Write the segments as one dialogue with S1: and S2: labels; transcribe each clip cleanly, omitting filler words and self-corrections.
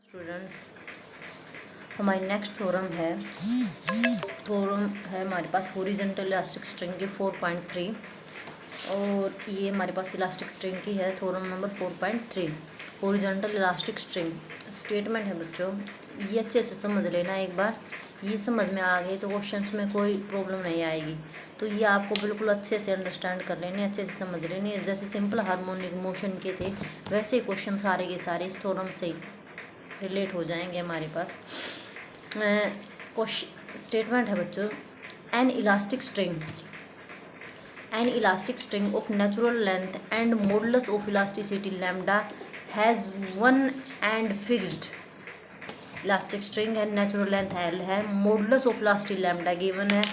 S1: Students, हमारी next theorem है हमारे पास हॉरिजॉन्टल इलास्टिक स्ट्रिंग की 4.3 और ये हमारे पास इलास्टिक स्ट्रिंग की है theorem number 4.3 horizontal elastic string. Statement है बच्चों, ये अच्छे से समझ लेना। एक बार ये समझ में आ गई तो क्वेश्चंस में कोई प्रॉब्लम नहीं आएगी। तो ये आपको बिल्कुल अच्छे से अंडरस्टैंड कर लेने, अच्छे से समझ लेने। जैसे सिंपल हार्मोनिक मोशन के थे वैसे ही क्वेश्चन सारे के सारे इस थ्योरम से रिलेट हो जाएंगे हमारे पास। स्टेटमेंट है बच्चों, an elastic string of natural length and modulus of elasticity lambda has one end fixed. Elastic string है, नेचुरल लेंथ एल है, modulus of elasticity lambda given है,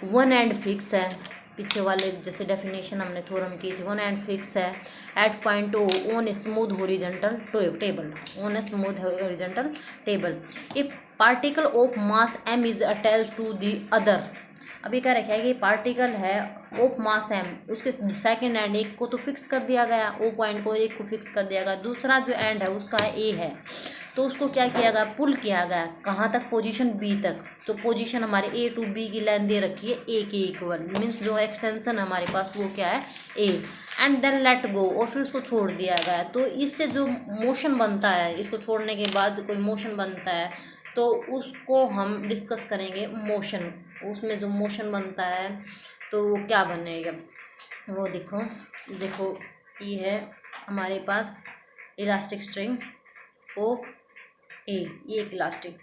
S1: वन एंड फिक्स है। पीछे वाले जैसे डेफिनेशन हमने थ्योरम की थी, वन एंड फिक्स है at point O on smooth horizontal table if particle of mass m is attached to the other. अभी क्या रखा है कि पार्टिकल है ऑफ मास m, उसके सेकंड एंड एक को तो फिक्स कर दिया गया, ओ पॉइंट को एक को फिक्स कर दिया गया, दूसरा जो एंड है उसका ए है तो उसको क्या किया गया, पुल किया गया। कहाँ तक, पोजीशन बी तक। तो पोजीशन हमारे ए टू बी की लाइन दे रखी है ए के इक्वल, मीन्स जो एक्सटेंशन हमारे पास वो क्या है, ए। एंड देन लेट गो, और फिर उसको छोड़ दिया गया। तो इससे जो मोशन बनता है, इसको छोड़ने के बाद कोई मोशन बनता है तो उसको हम डिस्कस करेंगे मोशन। उसमें जो मोशन बनता है तो वो क्या बनेगा, वो देखो ये है हमारे पास इलास्टिक स्ट्रिंग ओ ए, ये एक इलास्टिक।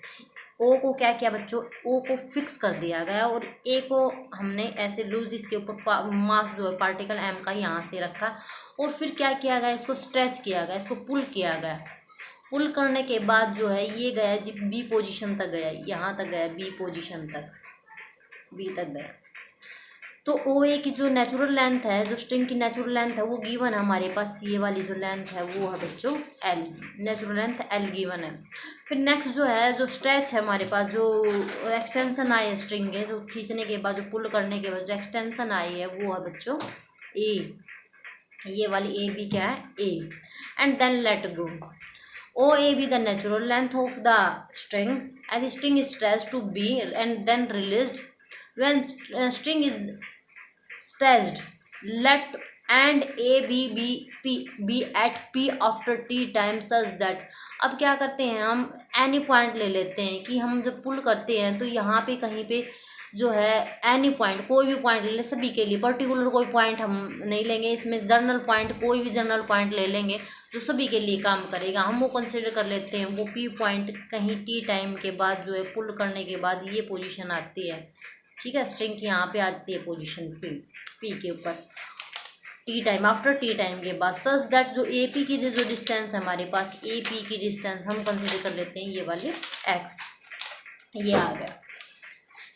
S1: ओ को क्या किया बच्चों, ओ को फिक्स कर दिया गया और ए को हमने ऐसे लूज इसके ऊपर मास जो है पार्टिकल एम का यहाँ से रखा और फिर क्या किया गया, इसको स्ट्रेच किया गया, इसको पुल किया गया। पुल करने के बाद जो है ये गया जी बी पोजीशन तक गया, यहाँ तक गया, बी पोजीशन तक, बी तक गया। तो ओ ए की जो नेचुरल लेंथ है, जो स्ट्रिंग की नेचुरल लेंथ है वो गिवन है हमारे पास। ये वाली जो लेंथ है वो है बच्चों L, natural length L given है। फिर नेक्स्ट जो है, जो स्ट्रेच है हमारे पास, जो एक्सटेंशन आई है स्ट्रिंग के, जो खींचने के बाद, जो पुल करने के बाद जो एक्सटेंशन आई है वो है बच्चों ए। ये वाली ए बी क्या है, A. And then let go, O A B the natural length of the string and string is stretched to B and then released. When string is stretched, let and A be at P after T time such that। अब क्या करते हैं हम, any point ले लेते हैं कि हम जब पुल करते हैं तो यहाँ पे कहीं पे जो है एनी पॉइंट, कोई भी पॉइंट ले लें सभी के लिए, पर्टिकुलर कोई पॉइंट हम नहीं लेंगे इसमें, जनरल पॉइंट, कोई भी जनरल पॉइंट ले लेंगे जो सभी के लिए काम करेगा। हम वो कंसिडर कर लेते हैं वो पी पॉइंट कहीं टी टाइम के बाद जो है पुल करने के बाद ये पोजीशन आती है, ठीक है। स्ट्रिंग की यहाँ पे आती है पोजीशन पी के ऊपर T time, after T time के बाद, सच दैट जो ए पी की जो डिस्टेंस है हमारे पास, ए पी की डिस्टेंस हम कंसिडर कर लेते हैं ये वाली एक्स, ये आ गया।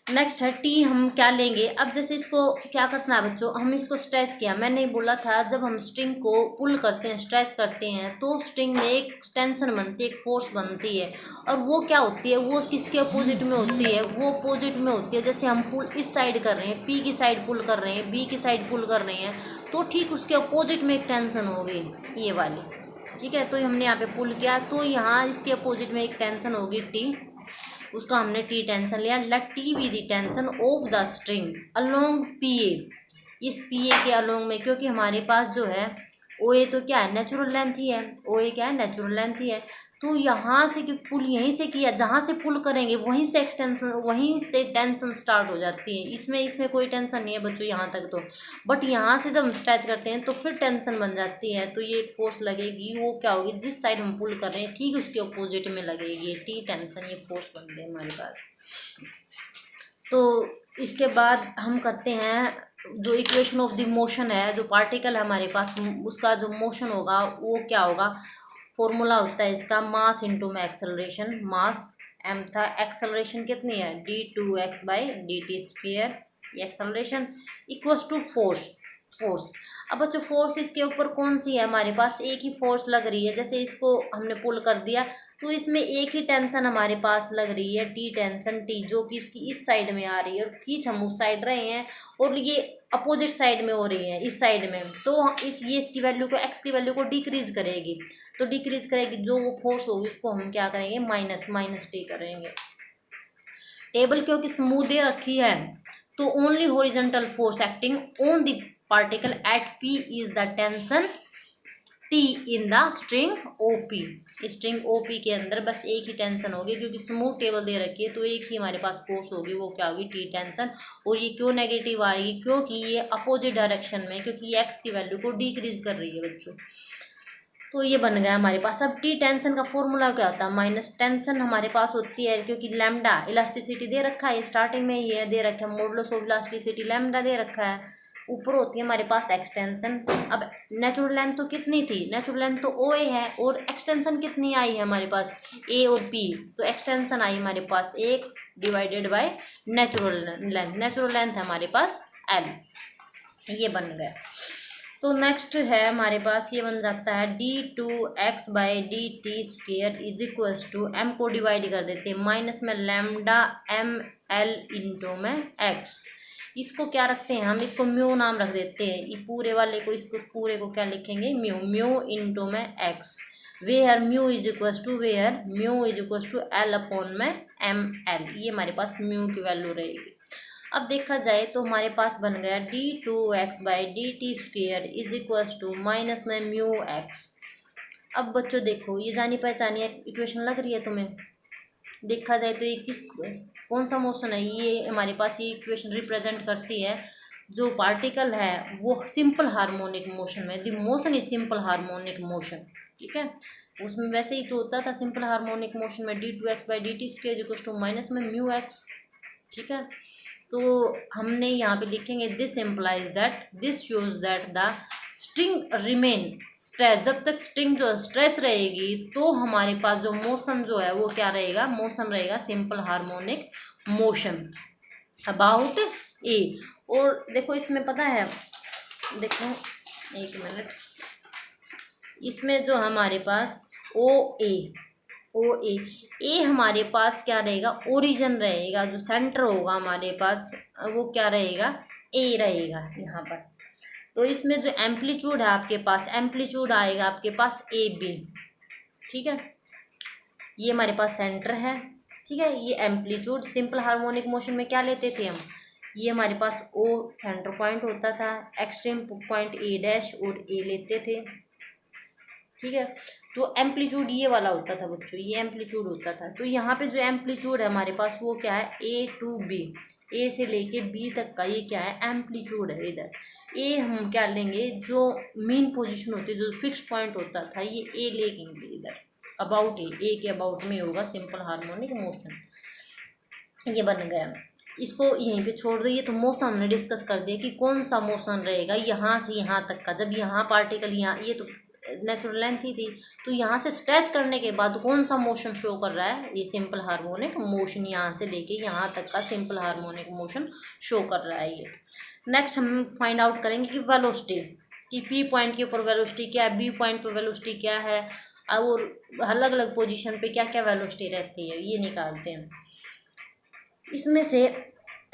S1: नेक्स्ट है टी, हम क्या लेंगे। अब जैसे इसको क्या करना है बच्चों, हम इसको स्ट्रेच किया, मैंने बोला था जब हम स्ट्रिंग को पुल करते हैं, स्ट्रेच करते हैं तो स्ट्रिंग में एक टेंशन बनती है, एक फोर्स बनती है, और वो क्या होती है, वो किसके अपोजिट में होती है, वो अपोजिट में होती है। जैसे हम पुल इस साइड कर रहे हैं, पी की साइड पुल कर रहे हैं, बी की साइड पुल कर रहे हैं, तो ठीक उसके अपोजिट में एक टेंशन होगी ये वाली, ठीक है। तो हमने यहाँ पे पुल किया तो यहाँ इसके अपोजिट में एक टेंशन होगी टी, उसका हमने टी टेंशन लिया। Let T be the tension of the string along P A, इस पी ए के अलोंग में, क्योंकि हमारे पास जो है ओ ए तो क्या है, नेचुरल लेंथ ही है, ओ ए क्या है, नेचुरल लेंथ ही है। तो यहाँ से कि पुल यहीं से किया, जहाँ से पुल करेंगे वहीं से एक्सटेंशन, वहीं से टेंशन स्टार्ट हो जाती है। इसमें कोई टेंशन नहीं है बच्चों यहाँ तक तो, बट यहाँ से जब हम स्ट्रेच करते हैं तो फिर टेंशन बन जाती है। तो ये एक फोर्स लगेगी, वो क्या होगी, जिस साइड हम पुल कर रहे हैं ठीक उसके अपोजिट में लगेगी टी टेंशन, ये फोर्स बन गई हमारे पास। तो इसके बाद हम करते हैं जो इक्वेशन ऑफ द मोशन है, जो पार्टिकल है हमारे पास उसका जो मोशन होगा वो क्या होगा, फॉर्मूला होता है इसका मास इंटू में एक्सेलरेशन। मास एम था, एक्सेलरेशन कितनी है, d2x बाई dt स्क्वायर, ये एक्सेलरेशन इक्वल्स टू फोर्स। अब बच्चों फोर्स इसके ऊपर कौन सी है, हमारे पास एक ही फोर्स लग रही है। जैसे इसको हमने पुल कर दिया तो इसमें एक ही टेंशन हमारे पास लग रही है, टी टेंशन टी, जो कि उसकी इस साइड में आ रही है और खींच हम उस साइड रहे हैं, और ये अपोजिट साइड में हो रही है, इस साइड में, तो ये इसकी वैल्यू को, एक्स की वैल्यू को डिक्रीज करेगी। तो डिक्रीज करेगी, जो वो फोर्स होगी उसको हम क्या करेंगे, माइनस टी करेंगे। टेबल क्योंकि स्मूथ दे रखी है, तो only horizontal force acting on the particle at P is the tension T in the string OP. String OP के अंदर बस एक ही टेंशन होगी, क्योंकि स्मूथ टेबल दे रखी है तो एक ही हमारे पास फोर्स होगी, वो क्या होगी, टी टेंशन। और ये क्यों नेगेटिव आएगी, क्योंकि ये अपोजिट डायरेक्शन में, क्योंकि ये एक्स की वैल्यू को डिक्रीज कर रही है बच्चों। तो ये बन गया हमारे पास। अब टी टेंशन का फॉर्मूला क्या होता है, माइनस टेंशन हमारे पास होती है, क्योंकि लैम्डा इलास्टिसिटी दे रखा है, स्टार्टिंग में ये दे रखा है, मॉडुलस ऑफ इलास्टिसिटी लैम्डा दे रखा है, ऊपर होती है हमारे पास एक्सटेंशन। अब नेचुरल लेंथ तो कितनी थी, नेचुरल लेंथ तो ओ ए है, और एक्सटेंशन कितनी आई है हमारे पास, ए और पी, तो एक्सटेंशन आई हमारे पास x divided by natural length. Natural length है हमारे पास एल, ये बन गया। तो नेक्स्ट है हमारे पास, ये बन जाता है d2x/dt² is equals to, M को डिवाइड कर देते हैं, माइनस में लैम्डा एम एल इंटू में एक्स। इसको क्या रखते हैं हम, इसको म्यू नाम रख देते हैं, ये पूरे वाले को, इसको पूरे को क्या लिखेंगे, म्यू, म्यू इंटू में X, where mu is equals to, where mu is equals to L upon में एम एल। ये हमारे पास म्यू की वैल्यू रहेगी। अब देखा जाए तो हमारे पास बन गया d2x/dt² is equals to minus में म्यू एक्स। अब बच्चों देखो, ये जानी पहचानी इक्वेशन लग रही है तुम्हें, देखा जाए तो ये कौन सा मोशन है, ये हमारे पास ये इक्वेशन रिप्रेजेंट करती है, जो पार्टिकल है वो सिंपल हार्मोनिक मोशन में, the motion is simple harmonic motion, ठीक है। उसमें वैसे ही तो होता था सिंपल हार्मोनिक मोशन में, d2x/dt² is equals to minus में म्यू एक्स, ठीक है। तो हमने यहाँ पे लिखेंगे, this implies that, this shows that the string remain stretch, जब तक स्ट्रिंग जो स्ट्रेच रहेगी तो हमारे पास जो मोशन जो है वो क्या रहेगा, मोशन रहेगा सिंपल हार्मोनिक मोशन अबाउट ए। और देखो इसमें पता है, देखो एक मिनट, इसमें जो हमारे पास ओ ए हमारे पास क्या रहेगा, ओरिजिन रहेगा, जो सेंटर होगा हमारे पास वो क्या रहेगा, ए रहेगा यहाँ पर। तो इसमें जो एम्पलीट्यूड है आपके पास, एम्पलीट्यूड आएगा आपके पास ए बी, ठीक है। ये हमारे पास सेंटर है, ठीक है। ये एम्पलीट्यूड सिंपल हार्मोनिक मोशन में क्या लेते थे हम, ये हमारे पास ओ सेंटर पॉइंट होता था, एक्सट्रीम पॉइंट ए डैश और ए लेते थे, ठीक है। तो एम्पलीट्यूड ये वाला होता था बच्चों, ये एम्पलीट्यूड होता था। तो यहाँ पे जो एम्पलीट्यूड है हमारे पास वो क्या है, ए टू बी, ए से लेके बी तक का ये क्या है, एम्पलीट्यूड है। इधर ए हम क्या लेंगे, जो मेन पोजीशन होती है, जो फिक्स पॉइंट होता था, ये ए लेंगे इधर, अबाउट ए के अबाउट में होगा सिंपल हार्मोनिक मोशन। ये बन गया, इसको यहीं पे छोड़ दो। ये तो मोशन हमने डिस्कस कर दिया कि कौन सा मोशन रहेगा यहाँ से यहाँ तक का, जब यहाँ पार्टिकल यहाँ, ये तो नेचुरल लेंथ ही थी, तो यहाँ से स्ट्रेच करने के बाद कौन सा मोशन शो कर रहा है, ये सिंपल हार्मोनिक मोशन, यहाँ से लेके यहाँ तक का सिंपल हार्मोनिक मोशन शो कर रहा है ये। नेक्स्ट हम फाइंड आउट करेंगे कि वेलोसिटी, कि पी पॉइंट के ऊपर वेलोसिटी क्या है, बी पॉइंट पर वेलोसिटी क्या है, और अलग अलग पोजीशन पे क्या क्या वेलोसिटी रहती है, ये निकालते हैं। इसमें से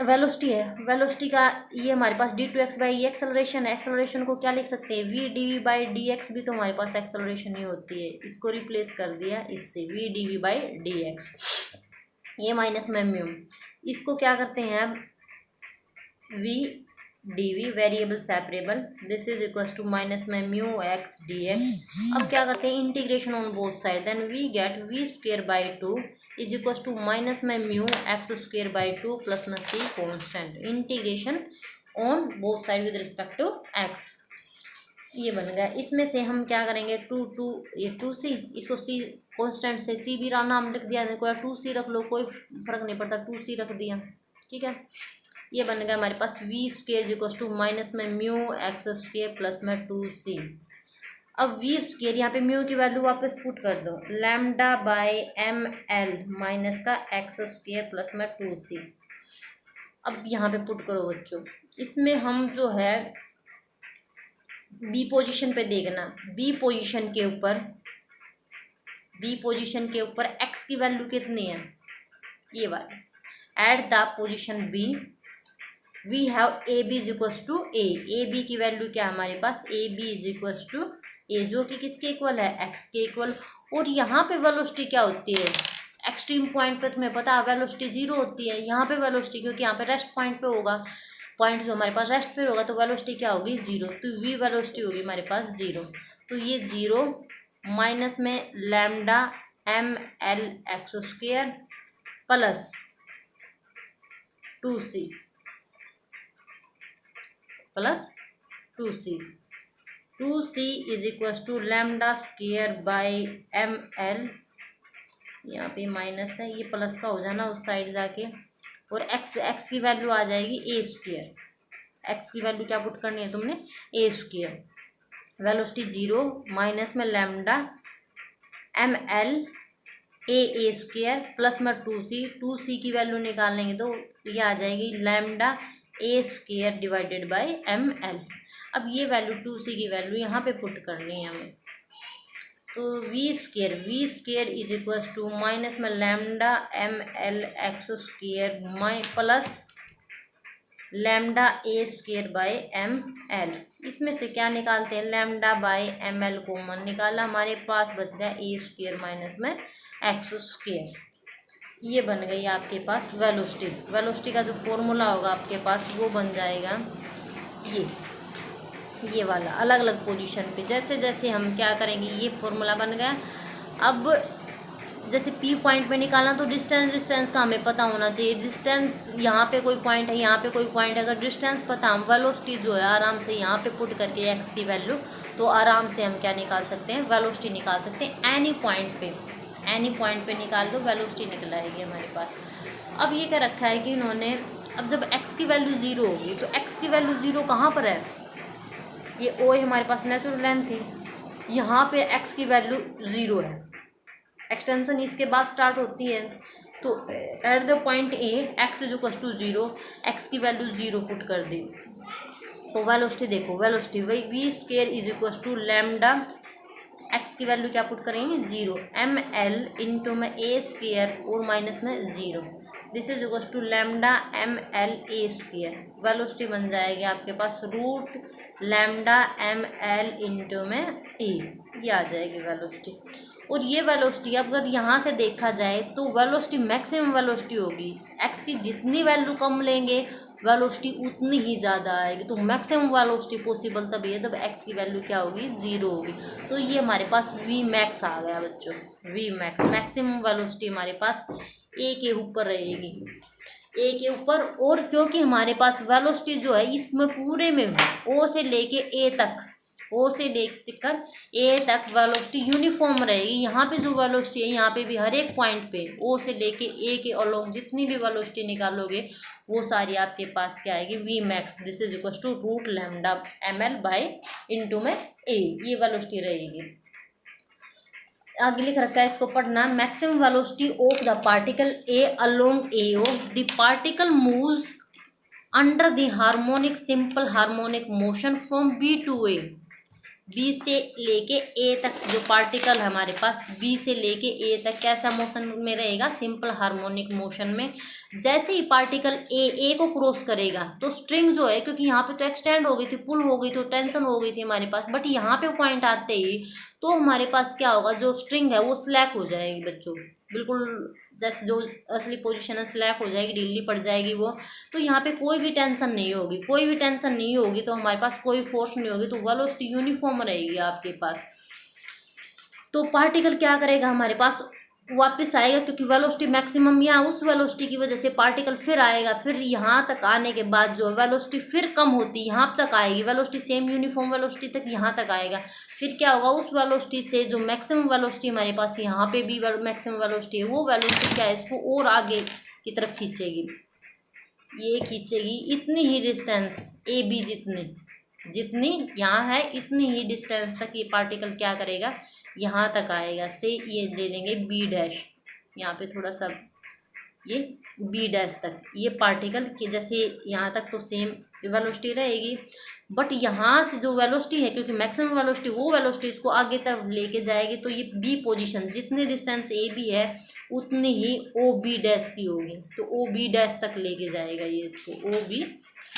S1: वेलोसिटी है, वेलोसिटी का ये हमारे पास d2x बाई ये एक्सेलरेशन है, एक्सेलरेशन को क्या लिख सकते हैं, v dv बाई dx, भी तो हमारे पास एक्सेलरेशन ही होती है, इसको रिप्लेस कर दिया इससे, v dv बाई dx। ये माइनस में म्यू, इसको क्या करते हैं अब, v dv variable separable, this is equal to minus में म्यू x dx। अब क्या करते हैं, integration on both side, then we get v² by 2 is equal to minus में म्यू x² बाई 2 प्लस में c constant, integration on both side with respect to x। ये बन गया। इसमें से हम क्या करेंगे, ये 2c, इसको c कॉन्स्टेंट से c भी नाम लिख दिया, देखो 2c रख लो, कोई फर्क नहीं पड़ता, 2c रख दिया, ठीक है। ये बन गया हमारे पास v² is equal to minus में म्यू x² प्लस में 2c। अब v² यहाँ पे म्यू की वैल्यू वापस पुट कर दो, lambda by M L minus का x² प्लस में 2c। अब यहाँ पे पुट करो बच्चों, इसमें हम जो है बी पोजीशन पे देखना, बी पोजीशन के ऊपर x की वैल्यू कितनी है, ये वाली, at the position B we have A B is equals to A B की वैल्यू क्या है हमारे पास, A B is equals to A, जो कि किसके इक्वल है, एक्स के इक्वल। और यहाँ पे वेलोसिटी क्या होती है, एक्सट्रीम पॉइंट पे तुम्हें पता है वेलोसिटी 0 होती है। यहाँ पे वेलोसिटी, क्योंकि यहाँ पे रेस्ट पॉइंट पे होगा, पॉइंट जो हमारे पास रेस्ट पे होगा, तो वेलोसिटी क्या होगी, 0। तो वी वेलोसिटी होगी हमारे पास 0। तो ये 0 माइनस में lambda M L X square plus 2c plus 2c is equals to lambda square by M L, यहाँ पे माइनस है, ये प्लस का हो जाना उस साइड जाके, और एक्स की वैल्यू आ जाएगी ए स्क्वेयर। एक्स की वैल्यू क्या पुट करनी है तुमने, ए स्क्वेयर। वेलोसिटी 0 माइनस में lambda M L A square plus में 2c की वैल्यू निकाल लेंगे तो ये आ जाएगी lambda A square divided by M L. अब ये वैल्यू 2c की वैल्यू यहाँ पे पुट करनी है हमें, तो V square is equals to minus में lambda M L X square plus lambda A square by M L. इसमें से क्या निकालते हैं, lambda by M L common निकाला, हमारे पास बच गया ए स्क्वेयर माइनस में एक्स स्क्वेयर। ये बन गई आपके पास वेलोसिटी का जो फॉर्मूला होगा आपके पास वो बन जाएगा ये वाला, अलग अलग पोजीशन पे जैसे जैसे हम क्या करेंगे, ये फॉर्मूला बन गया। अब जैसे पी पॉइंट पे निकालना तो डिस्टेंस का हमें पता होना चाहिए, डिस्टेंस यहाँ पे कोई पॉइंट है, यहाँ पे कोई पॉइंट है, अगर डिस्टेंस पता हम वेलोसिटी जो है आराम से यहाँ पे पुट करके एक्स की वैल्यू, तो आराम से हम क्या निकाल सकते हैं, वेलोसिटी निकाल सकते हैं। एनी पॉइंट पे निकाल दो, वेलोसिटी निकल आएगी हमारे पास। अब ये क्या रखा है कि इन्होंने, अब जब एक्स की वैल्यू 0 होगी तो एक्स की वैल्यू 0 कहाँ पर है, ये ओ हमारे पास नेचुरल लेंथ थी, यहाँ पे एक्स की वैल्यू 0 है, एक्सटेंशन इसके बाद स्टार्ट होती है, तो at the point A X is equal to 0, X की वैल्यू 0 पुट कर दी, तो वेलोसिटी देखो, वेलोसिटी वही V square is equal to lambda, X की वैल्यू क्या पुट करेंगे 0, एम एल इंटू में ए स्क्वेयर और माइनस में 0, this is equal to lambda M L A square. Velocity बन जाएगी आपके पास root lambda M L into में ए, ये आ जाएगी वेलोसिटी। और ये वेलोसिटी अगर यहाँ से देखा जाए तो वेलोसिटी मैक्सिमम वेलोसिटी होगी, एक्स की जितनी वैल्यू कम लेंगे वेलोसिटी उतनी ही ज़्यादा आएगी, तो मैक्सिमम वेलोसिटी पॉसिबल तभी है जब एक्स की वैल्यू क्या होगी 0 होगी। तो ये हमारे पास वी मैक्स आ गया बच्चों, वी मैक्स, मैक्सिमम वेलोसिटी हमारे पास ए के ऊपर रहेगी, ए के ऊपर। और क्योंकि हमारे पास वेलोसिटी जो है इसमें पूरे में ओ से लेके ए तक, ओ से लेकर ए तक वेलोसिटी यूनिफॉर्म रहेगी। यहाँ पे जो वेलोसिटी है यहाँ पे भी हर एक पॉइंट पे ओ से लेके ए के अलोंग जितनी भी वेलोसिटी निकालोगे वो सारी आपके पास क्या आएगी, V max, this is equal to root lambda M L by into में ए, ये वेलोसिटी रहेगी। आगे लिख रखा है, इसको पढ़ना, maximum velocity of the particle A along A O, the particle moves under the harmonic simple harmonic motion from B to A, B से लेके ए तक जो पार्टिकल है हमारे पास, बी से लेके ए तक कैसा मोशन में रहेगा, सिंपल हार्मोनिक मोशन में। जैसे ही पार्टिकल ए को क्रॉस करेगा तो स्ट्रिंग जो है, क्योंकि यहाँ पे तो एक्सटेंड हो गई थी, पुल हो गई, तो टेंशन हो गई थी हमारे पास, बट यहाँ पे पॉइंट आते ही तो हमारे पास क्या होगा, जो स्ट्रिंग है वो स्लैक हो जाएगी बच्चों, बिल्कुल जैसे जो असली पोजीशन है स्लैक हो जाएगी, ढीली पड़ जाएगी वो। तो यहाँ पे कोई भी टेंशन नहीं होगी, कोई भी टेंशन नहीं होगी तो हमारे पास कोई फोर्स नहीं होगी, तो वेलोसिटी यूनिफॉर्म रहेगी आपके पास। तो पार्टिकल क्या करेगा, हमारे पास वापस आएगा, क्योंकि वेलोसिटी मैक्सिमम यहाँ उस वेलोसिटी की वजह से पार्टिकल फिर आएगा, फिर यहाँ तक आने के बाद जो वेलोसिटी फिर कम होती यहाँ तक आएगी, वेलोसिटी सेम यूनिफॉर्म वेलोसिटी तक यहाँ तक आएगा। फिर क्या होगा, उस वेलोसिटी से जो मैक्सिमम वेलोसिटी हमारे पास यहाँ पे भी मैक्सिमम वेलोसिटी है, वो वेलोसिटी क्या है, इसको और आगे की तरफ खींचेगी, ये खींचेगी इतनी ही डिस्टेंस ए बी जितनी यहाँ है इतनी ही डिस्टेंस तक ये पार्टिकल क्या करेगा, यहाँ तक आएगा। से ये ले लेंगे बी डैश, यहाँ पे थोड़ा सा ये बी डैश तक, ये पार्टिकल के जैसे यहाँ तक तो सेम वेलोसिटी रहेगी, बट यहाँ से जो वेलोसिटी है, क्योंकि मैक्सिमम वेलोसिटी वो वेलोसिटी इसको आगे तरफ लेके जाएगी, तो ये बी पोजीशन जितनी डिस्टेंस ए बी है उतनी ही ओ बी डैश की होगी, तो ओ बी डैश तक लेके जाएगा ये इसको, ओ बी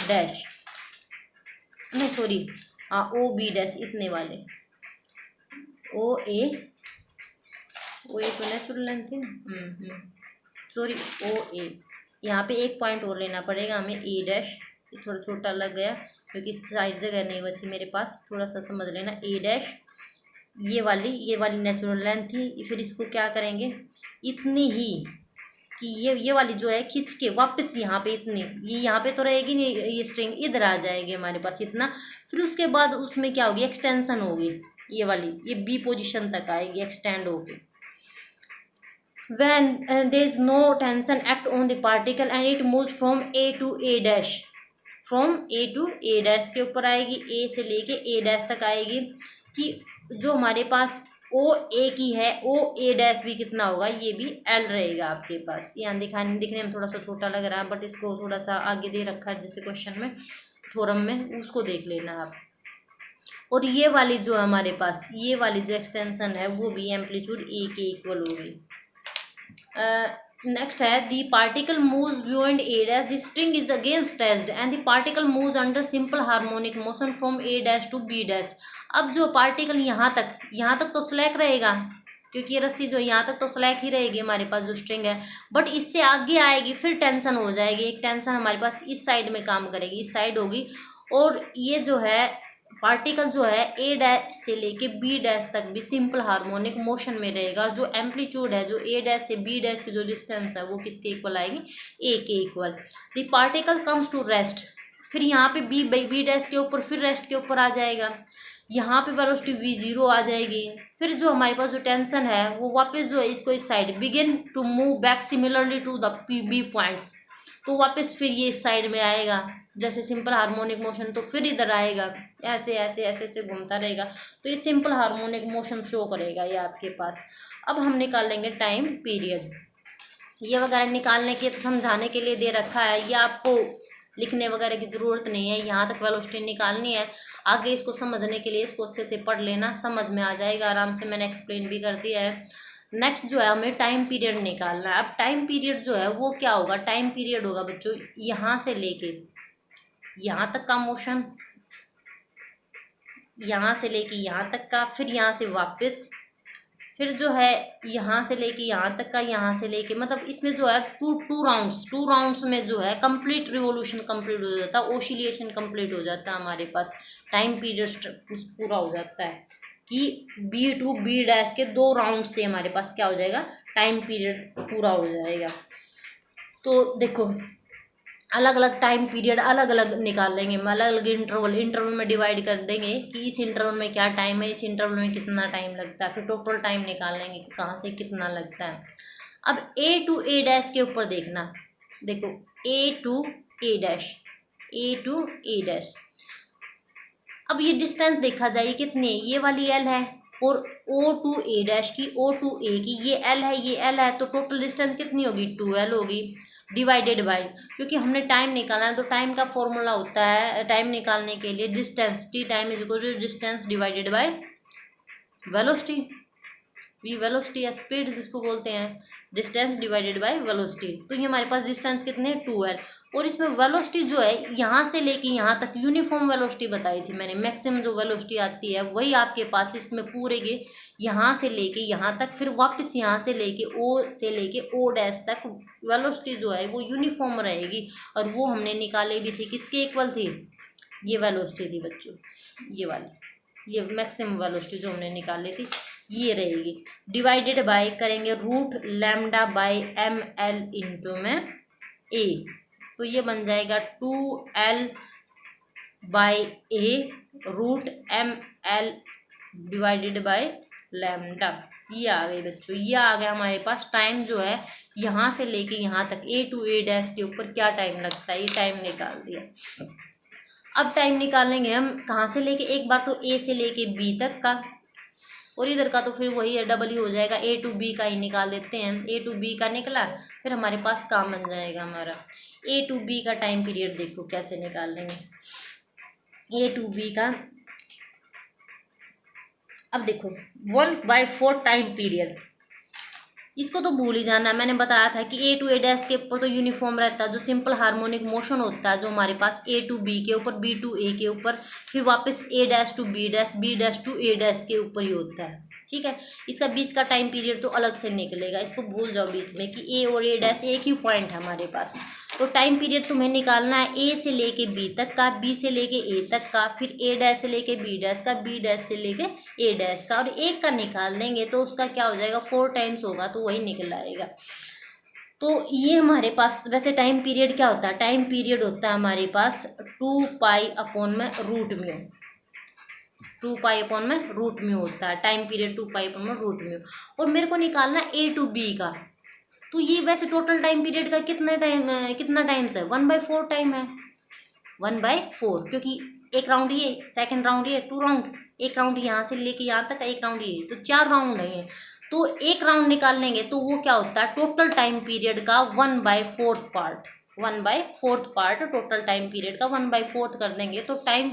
S1: डैश, नहीं सॉरी, हाँ ओ बी डैश, इतने वाले ओ ए तो नेचुरल लेंथ है, सॉरी ओ ए, यहाँ पे एक पॉइंट और लेना पड़ेगा हमें, ए डैश, ये थोड़ा छोटा लग गया क्योंकि साइड जगह नहीं बची मेरे पास, थोड़ा सा समझ लेना, ए डैश, ये वाली नेचुरल लेंथ थी, फिर इसको क्या करेंगे, इतनी ही कि ये वाली जो है खींच के वापस यहाँ पे इतनी, ये यहाँ पे तो रहेगी नहीं, ये स्ट्रिंग इधर आ जाएगी हमारे पास इतना, फिर उसके बाद उसमें क्या होगी, एक्सटेंशन होगी, ये वाली ये बी पोजीशन तक आएगी एक्सटेंड होगी। when there is no tension act on the particle and it moves from A to A dash, from A to A dash के ऊपर आएगी, A से लेके A dash तक आएगी, कि जो हमारे पास ओ ए की है, ओ ए डैश भी कितना होगा, ये भी एल रहेगा आपके पास। यहाँ दिखने में थोड़ा सा छोटा लग रहा है, बट इसको थोड़ा सा आगे दे रखा है जैसे क्वेश्चन में, थ्योरम में, उसको देख लेना आप। और ये वाली जो हमारे पास, ये वाली जो एक्सटेंशन है वो भी एम्पलीट्यूड ए के इक्वल होगी। नेक्स्ट है the particle moves beyond A dash, the string is again stretched and the particle moves under simple harmonic motion from A dash to B dash. अब जो पार्टिकल यहाँ तक तो स्लैक रहेगा, क्योंकि ये रस्सी जो यहाँ तक तो स्लैक ही रहेगी हमारे पास जो स्ट्रिंग है, बट इससे आगे आएगी फिर टेंशन हो जाएगी, एक टेंशन हमारे पास इस साइड में काम करेगी, इस साइड होगी, और ये जो है पार्टिकल जो है ए डैश से लेके बी डैश तक भी सिंपल हार्मोनिक मोशन में रहेगा, और जो एम्पलीट्यूड है, जो ए डैश से बी डैश की जो डिस्टेंस है वो किसके इक्वल आएगी, ए के equal. The particle comes to rest, फिर यहाँ पे बी डैश के ऊपर फिर रेस्ट के ऊपर आ जाएगा, यहाँ पे वेलोसिटी v0 आ जाएगी, फिर जो हमारे पास जो टेंशन है वो वापस जो है इसको इस side begin to move back similarly to the B points, तो वापस फिर ये इस साइड में आएगा जैसे सिंपल हार्मोनिक मोशन, तो फिर इधर आएगा, ऐसे ऐसे ऐसे ऐसे घूमता रहेगा, तो ये सिंपल हार्मोनिक मोशन शो करेगा ये आपके पास। अब हम निकाल लेंगे टाइम पीरियड, ये वगैरह निकालने के तो समझाने के लिए दे रखा है, ये आपको लिखने वगैरह की ज़रूरत नहीं है, यहाँ तक वेलोसिटी निकालनी है, आगे इसको समझने के लिए इसको अच्छे से पढ़ लेना, समझ में आ जाएगा आराम से, मैंने एक्सप्लेन भी कर दिया है। नेक्स्ट जो है हमें टाइम पीरियड निकालना है। अब टाइम पीरियड जो है वो क्या होगा, टाइम पीरियड होगा बच्चों यहाँ से लेके यहाँ तक का मोशन, यहाँ से लेके यहाँ तक का, फिर यहाँ से वापस, फिर जो है यहाँ से लेके यहाँ तक का, यहाँ से लेके, मतलब इसमें जो है टू राउंड्स में जो है कंप्लीट रिवोल्यूशन कंप्लीट हो जाता है, ओसिलेशन कंप्लीट हो जाता है हमारे पास, टाइम पीरियड पूरा हो जाता है कि बी टू बी डैश के 2 राउंड से हमारे पास क्या हो जाएगा, टाइम पीरियड पूरा हो जाएगा। तो देखो अलग अलग टाइम पीरियड अलग अलग निकाल लेंगे, अलग अलग इंटरवल में डिवाइड कर देंगे कि इस इंटरवल में क्या टाइम है, इस इंटरवल में कितना टाइम लगता है, फिर टोटल टाइम निकाल लेंगे कि कहाँ से कितना लगता है। अब ए टू ए डैश के ऊपर देखना, देखो A to A dash, A to A dash, अब ये डिस्टेंस देखा जाए कितनी है, ये वाली एल है, और ओ टू ए डैश की, ओ टू ए की, ये एल है, ये एल है, तो टोटल डिस्टेंस कितनी होगी, 2l होगी, डिवाइडेड बाय, क्योंकि हमने टाइम निकालना है तो टाइम का फॉर्मूला होता है टाइम निकालने के लिए distance, T time is equal to distance divided by velocity, V velocity या स्पीड जिसको बोलते हैं, डिस्टेंस डिवाइडेड बाय वेलोसिटी। तो ये हमारे पास डिस्टेंस कितने 2l, और इसमें वेलोसिटी जो है यहाँ से लेके यहाँ तक यूनिफॉर्म वेलोसिटी बताई थी मैंने, मैक्सिमम जो वेलोसिटी आती है वही आपके पास इसमें पूरे के यहाँ से लेके यहाँ तक, फिर वापस यहाँ से लेके ओ डैश तक वेलोसिटी जो है वो यूनिफॉर्म रहेगी, और वो हमने निकाले भी थी, किसके इक्वल थी, ये वेलोसिटी थी बच्चों, ये वाली, ये मैक्सिमम वेलोसिटी जो हमने निकाली थी ये रहेगी, डिवाइडेड बाय करेंगे root lambda by M L into में ए, तो ये बन जाएगा 2l by A root M L divided by lambda. ये आ गई बच्चों, ये आ गया हमारे पास टाइम जो है यहाँ से लेके यहाँ तक ए टू ए डैश के ऊपर क्या टाइम लगता है, ये टाइम निकाल दिया। अब टाइम निकालेंगे हम कहाँ से लेके, एक बार तो ए से लेके बी तक का, और इधर का तो फिर वही है डबल ही हो जाएगा, ए टू बी का ही निकाल देते हैं, ए टू बी का निकला, फिर हमारे पास काम बन जाएगा हमारा। ए टू बी का टाइम पीरियड देखो कैसे निकाल लेंगे, ए टू बी का, अब देखो 1/4 टाइम पीरियड, इसको तो भूल ही जाना। मैंने बताया था कि ए टू ए डैश के ऊपर तो यूनिफॉर्म रहता है, जो सिंपल हार्मोनिक मोशन होता है जो हमारे पास ए टू बी के ऊपर, बी टू ए के ऊपर, फिर वापस A dash to B dash, B dash to A dash के ऊपर ही होता है। ठीक है, इसका बीच का टाइम पीरियड तो अलग से निकलेगा, इसको भूल जाओ बीच में कि ए और ए डैश एक ही पॉइंट है हमारे पास। तो टाइम पीरियड तुम्हें निकालना है ए से लेके बी तक का, बी से लेके ए तक का, फिर ए डैश से लेके बी डैश का, बी डैश से लेके ए डैश का, और एक का निकाल देंगे तो उसका क्या हो जाएगा, 4 टाइम्स होगा तो वही निकल आएगा। तो ये हमारे पास वैसे टाइम पीरियड क्या होता है, टाइम पीरियड होता है हमारे पास 2 पाई अपॉन में रूट म्यू, 2 पाई अपॉन में रूट म्यू होता है टाइम पीरियड, 2 पाई अपॉन में रूट म्यू। और मेरे को निकालना ए टू बी का, तो ये वैसे टोटल टाइम पीरियड का कितना टाइम्स है, 1/4 टाइम है, 1/4, क्योंकि एक राउंड ये, सेकंड राउंड ये, 2 राउंड, एक राउंड यहाँ से लेके यहाँ तक, एक राउंड ये, तो 4 राउंड है ये। तो एक राउंड निकाल लेंगे तो वो क्या होता है, टोटल टाइम पीरियड का 1/4 part, 1/4 part total time period का 1/4 कर देंगे तो टाइम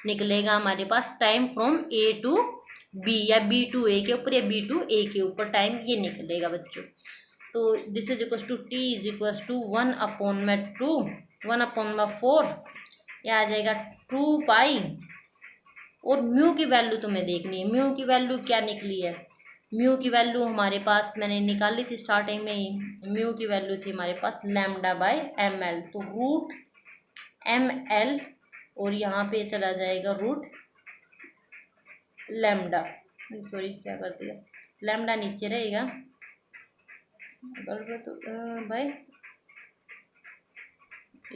S1: निकलेगा हमारे पास, time from A to B या बी टू ए के ऊपर या बी टू ए के ऊपर टाइम ये निकलेगा बच्चों। तो this is equal to T is equal to 1/2, 1/4, यह आ जाएगा 2 पाई। और म्यू की वैल्यू तुम्हें देखनी है, म्यू की वैल्यू क्या निकली है, म्यू की वैल्यू हमारे पास मैंने निकाली थी स्टार्टिंग में ही, म्यू की वैल्यू थी हमारे पास λ/ml, तो रूट ml और यहाँ पे चला जाएगा रूट लैम्डा, सॉरी क्या कर दिया, लैम्डा नीचे रहेगा तो भाई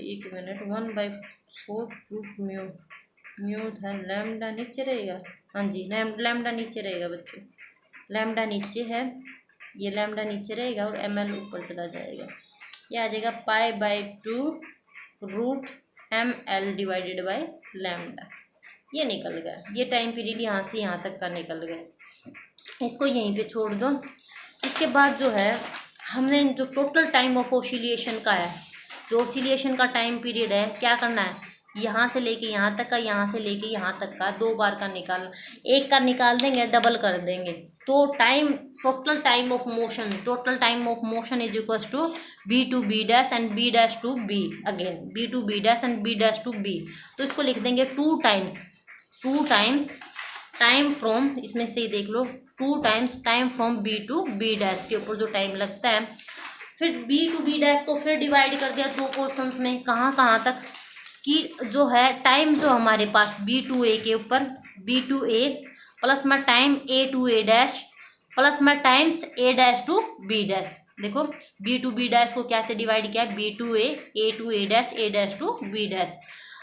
S1: 1 मिनट, 1/4 रूट म्यू, म्यू था, लैम्डा नीचे रहेगा, हाँ जी लैम्डा नीचे रहेगा बच्चों, लैम्डा नीचे है, ये लैम्डा नीचे रहेगा और ml ऊपर चला जाएगा, ये आ जाएगा π/2 root ml divided by lambda, ये निकल गया। ये टाइम पीरियड यहाँ से यहाँ तक का निकल गया, इसको यहीं पे छोड़ दो। इसके बाद जो है हमने जो टोटल टाइम ऑफ ऑसिलेशन का है, जो ऑसिलेशन का टाइम पीरियड है, क्या करना है, यहाँ से लेके यहाँ तक का, यहाँ से लेके यहाँ तक का 2 बार का निकालना, एक का निकाल देंगे डबल कर देंगे तो time, total time of motion, total time of motion is equal to B to B dash and B dash to B, again B to B dash and B dash to B, तो इसको लिख देंगे 2 times time from, इसमें से ही देख लो 2 times time from B to B dash के ऊपर जो टाइम लगता है, फिर बी टू बी डैश को फिर डिवाइड कर दिया 2 पोर्शंस में, कहाँ तक कि जो है टाइम जो हमारे पास बी टू ए के ऊपर, बी टू ए प्लस में time A to A dash plus में times A dash to B dash, देखो बी टू बी डैश को कैसे डिवाइड किया, B to A to A dash to B dash.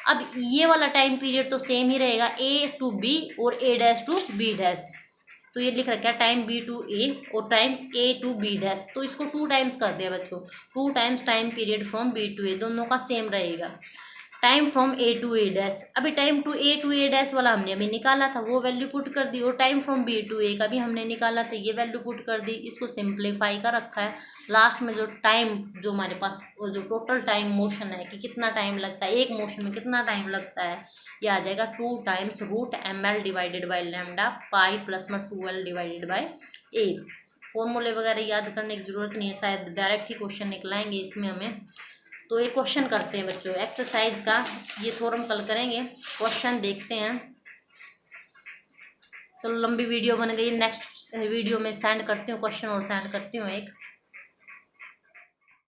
S1: अब ये वाला टाइम पीरियड तो सेम ही रहेगा, ए टू बी और A dash to B dash, तो ये लिख रखा है टाइम बी टू ए और time A to B dash, तो इसको 2 टाइम्स कर दिया बच्चों, 2 times time period from B to A, दोनों का सेम रहेगा, time from A to A dash. अभी टाइम टू ए डैश वाला हमने अभी निकाला था, वो वैल्यू पुट कर दी, और टाइम फ्रॉम बी टू ए का भी हमने निकाला था, ये वैल्यू पुट कर दी, इसको सिंप्लीफाई कर रखा है। लास्ट में जो टाइम जो हमारे पास जो टोटल टाइम मोशन है कि कितना टाइम लगता है, एक मोशन में कितना टाइम लगता है, ये आ जाएगा 2 times root ml divided by lambda pi plus में 2l डिवाइडेड बाई ए। फॉर्मूले वगैरह याद करने की जरूरत नहीं है, शायद डायरेक्ट ही क्वेश्चन निकलाएंगे इसमें हमें। तो एक क्वेश्चन करते हैं बच्चों एक्सरसाइज का, ये थोड़ा कल करेंगे, क्वेश्चन देखते हैं। चलो लंबी वीडियो बन गई, नेक्स्ट वीडियो में सेंड करती हूँ क्वेश्चन और सेंड करती हूँ एक।